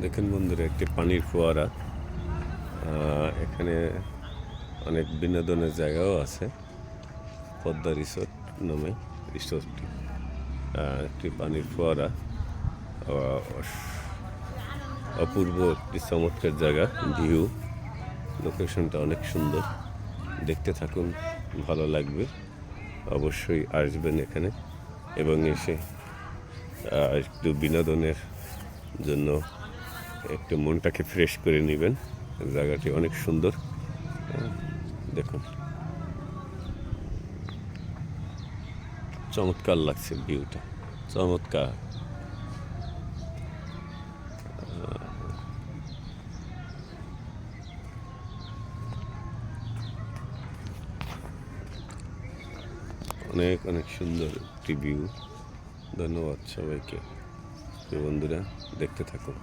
দেখেন বন্ধুরা, একটি পানির ফোয়ারা। এখানে অনেক বিনোদনের জায়গাও আছে। পদ্মা রিসোর্ট নামে রিসোর্টটি একটি পানির ফোয়ারা। অপূর্ব একটি চমৎকার জায়গা, ভিউ, লোকেশনটা অনেক সুন্দর। দেখতে থাকুন, ভালো লাগবে। অবশ্যই আসবেন এখানে এবং এসে একটু বিনোদনের জন্য একটু মনটাকে ফ্রেশ করে নেবেন। জায়গাটি অনেক সুন্দর, দেখুন, চমৎকার লাগছে, ভিউটা চমৎকার। অনেক অনেক সুন্দর একটি ভিউ। ধন্যবাদ সবাইকে। বন্ধুরা, দেখতে থাকুন।